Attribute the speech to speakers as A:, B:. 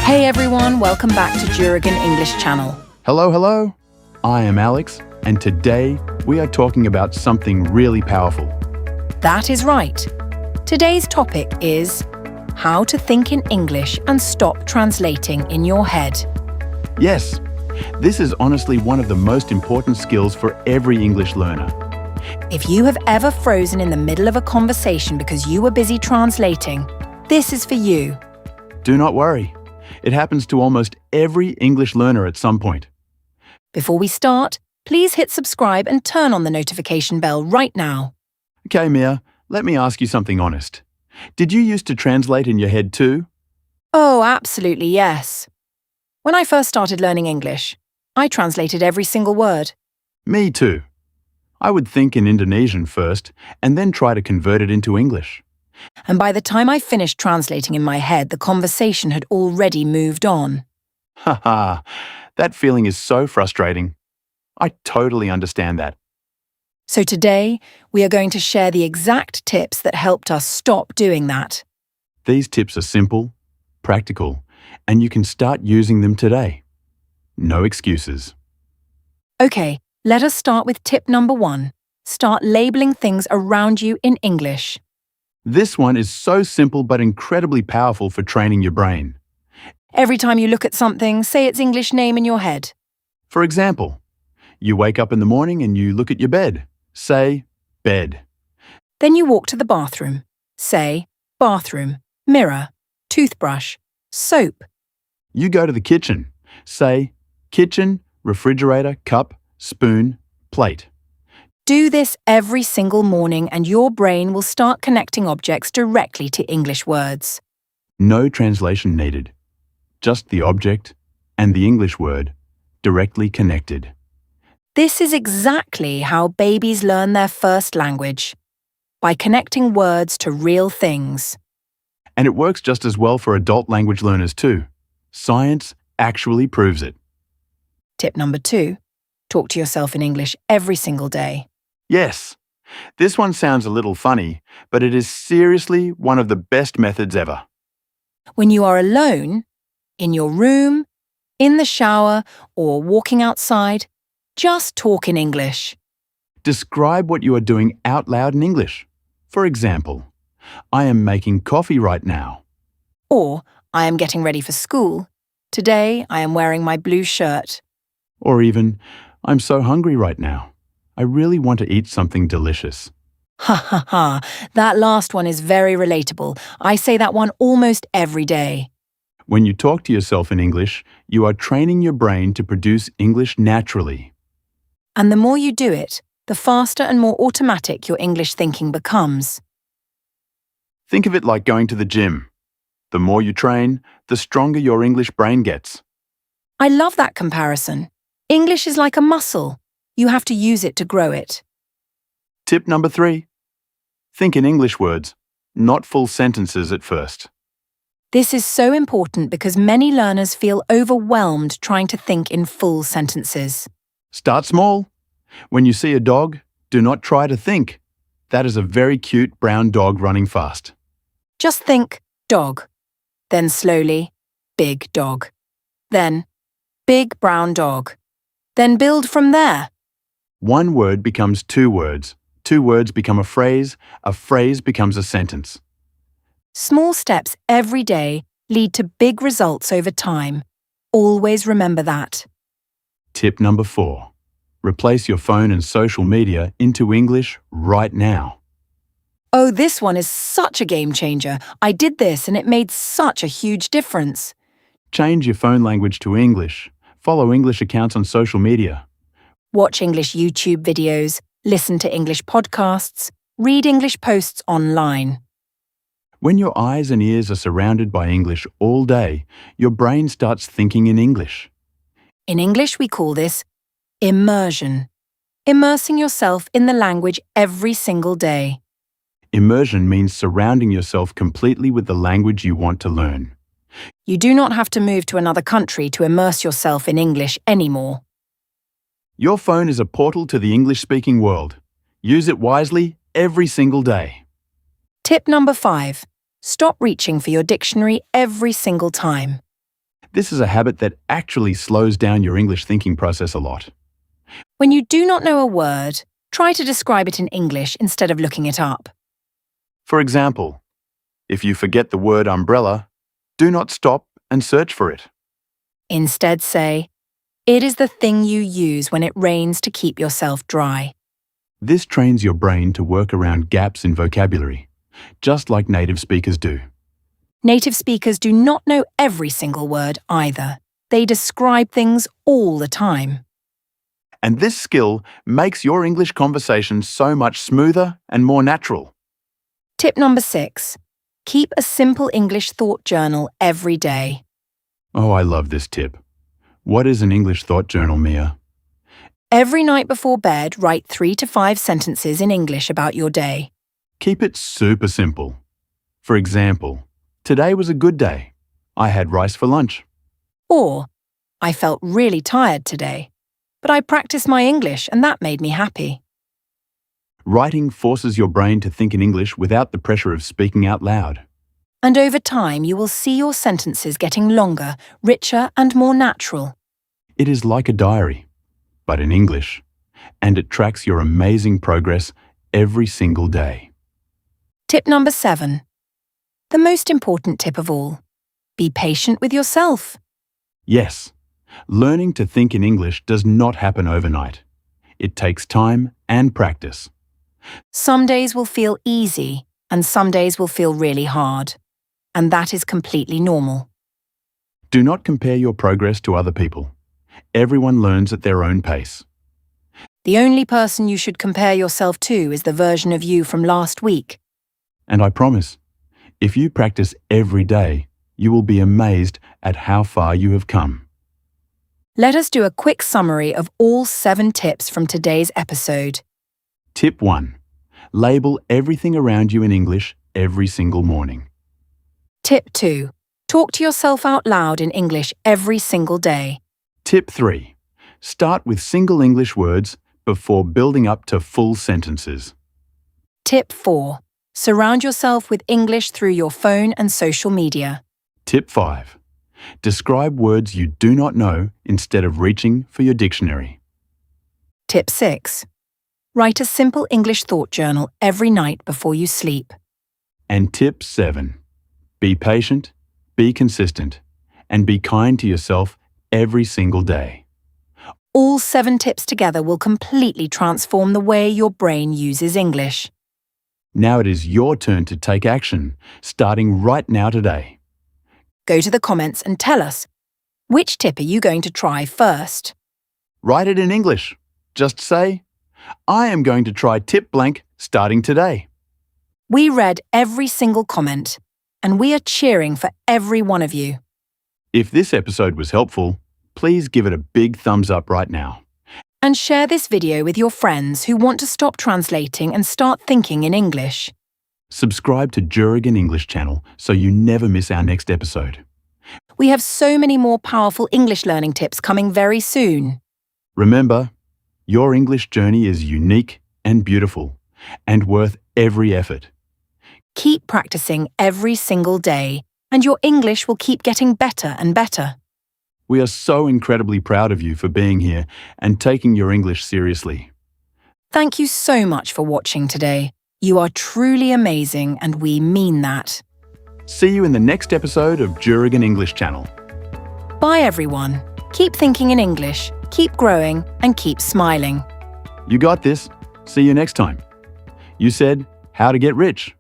A: Hey everyone, welcome back to Juragan English Channel.
B: Hello, hello. I am Alex, and today we are talking about something really powerful.
A: That is right. Today's topic is how to think in English and stop translating in your head.
B: Yes, this is honestly one of the most important skills for every English learner.
A: If you have ever frozen in the middle of a conversation because you were busy translating, this is for you.
B: Do not worry. It happens to almost every English learner at some point.
A: Before we start, please hit subscribe and turn on the notification bell right now.
B: Okay, Mia, let me ask you something honest. Did you used to translate in your head too?
A: Oh, absolutely yes. When I first started learning English, I translated every single word.
B: Me too. I would think in Indonesian first and then try to convert it into English.
A: And by the time I finished translating in my head, the conversation had already moved on.
B: Haha, that feeling is so frustrating. I totally understand that.
A: So today, we are going to share the exact tips that helped us stop doing that.
B: These tips are simple, practical, and you can start using them today. No excuses.
A: Okay, let us start with tip number 1. Start labeling things around you in English.
B: This one is so simple but incredibly powerful for training your brain.
A: Every time you look at something, say its English name in your head.
B: For example, you wake up in the morning and you look at your bed. Say, bed.
A: Then you walk to the bathroom. Say, bathroom, mirror, toothbrush, soap.
B: You go to the kitchen. Say, kitchen, refrigerator, cup, spoon, plate.
A: Do this every single morning and your brain will start connecting objects directly to English words.
B: No translation needed. Just the object and the English word directly connected.
A: This is exactly how babies learn their first language, by connecting words to real things.
B: And it works just as well for adult language learners too. Science actually proves it.
A: Tip number 2. Talk to yourself in English every single day.
B: Yes, this one sounds a little funny, but it is seriously one of the best methods ever.
A: When you are alone, in your room, in the shower, or walking outside, just talk in English.
B: Describe what you are doing out loud in English. For example, I am making coffee right now.
A: Or, I am getting ready for school. Today, I am wearing my blue shirt.
B: Or even, I'm so hungry right now. I really want to eat something delicious.
A: Ha ha ha, that last one is very relatable. I say that one almost every day.
B: When you talk to yourself in English, you are training your brain to produce English naturally.
A: And the more you do it, the faster and more automatic your English thinking becomes.
B: Think of it like going to the gym. The more you train, the stronger your English brain gets.
A: I love that comparison. English is like a muscle. You have to use it to grow it.
B: Tip number 3. Think in English words, not full sentences at first.
A: This is so important because many learners feel overwhelmed trying to think in full sentences.
B: Start small. When you see a dog, do not try to think. That is a very cute brown dog running fast.
A: Just think, dog. Then slowly, big dog. Then, big brown dog. Then build from there.
B: One word becomes 2 words. 2 words become a phrase becomes a sentence.
A: Small steps every day lead to big results over time. Always remember that.
B: Tip number 4. Replace your phone and social media into English right now.
A: Oh, this one is such a game changer. I did this and it made such a huge difference.
B: Change your phone language to English. Follow English accounts on social media.
A: Watch English YouTube videos, listen to English podcasts, read English posts online.
B: When your eyes and ears are surrounded by English all day, your brain starts thinking in English.
A: In English, we call this immersion. Immersing yourself in the language every single day.
B: Immersion means surrounding yourself completely with the language you want to learn.
A: You do not have to move to another country to immerse yourself in English anymore.
B: Your phone is a portal to the English-speaking world. Use it wisely every single day.
A: Tip number 5. Stop reaching for your dictionary every single time.
B: This is a habit that actually slows down your English thinking process a lot.
A: When you do not know a word, try to describe it in English instead of looking it up.
B: For example, if you forget the word umbrella, do not stop and search for it.
A: Instead say, "It is the thing you use when it rains to keep yourself dry."
B: This trains your brain to work around gaps in vocabulary, just like native speakers do.
A: Native speakers do not know every single word either. They describe things all the time.
B: And this skill makes your English conversation so much smoother and more natural.
A: Tip number 6. Keep a simple English thought journal every day.
B: Oh, I love this tip. What is an English thought journal, Mia?
A: Every night before bed, write 3 to 5 sentences in English about your day.
B: Keep it super simple. For example, today was a good day. I had rice for lunch.
A: Or, I felt really tired today, but I practiced my English and that made me happy.
B: Writing forces your brain to think in English without the pressure of speaking out loud.
A: And over time, you will see your sentences getting longer, richer, and more natural.
B: It is like a diary, but in English, and it tracks your amazing progress every single day.
A: Tip number 7. The most important tip of all. Be patient with yourself.
B: Yes, learning to think in English does not happen overnight. It takes time and practice.
A: Some days will feel easy, and some days will feel really hard. And that is completely normal.
B: Do not compare your progress to other people. Everyone learns at their own pace.
A: The only person you should compare yourself to is the version of you from last week.
B: And I promise, if you practice every day, you will be amazed at how far you have come.
A: Let us do a quick summary of all 7 tips from today's episode.
B: Tip 1. Label everything around you in English every single morning.
A: Tip 2. Talk to yourself out loud in English every single day.
B: Tip 3. Start with single English words before building up to full sentences.
A: Tip 4. Surround yourself with English through your phone and social media.
B: Tip 5. Describe words you do not know instead of reaching for your dictionary.
A: Tip 6. Write a simple English thought journal every night before you sleep.
B: And tip 7. Be patient, be consistent, and be kind to yourself every single day.
A: All 7 tips together will completely transform the way your brain uses English.
B: Now it is your turn to take action, starting right now today.
A: Go to the comments and tell us, which tip are you going to try first?
B: Write it in English. Just say, I am going to try tip blank starting today.
A: We read every single comment, and we are cheering for every one of you.
B: If this episode was helpful, please give it a big thumbs up right now.
A: And share this video with your friends who want to stop translating and start thinking in English.
B: Subscribe to Juragan English Channel so you never miss our next episode.
A: We have so many more powerful English learning tips coming very soon.
B: Remember, your English journey is unique and beautiful, and worth every effort.
A: Keep practicing every single day, and your English will keep getting better and better.
B: We are so incredibly proud of you for being here and taking your English seriously.
A: Thank you so much for watching today. You are truly amazing, and we mean that.
B: See you in the next episode of Juragan English Channel.
A: Bye, everyone. Keep thinking in English, keep growing, and keep smiling.
B: You got this. See you next time. You said, how to get rich.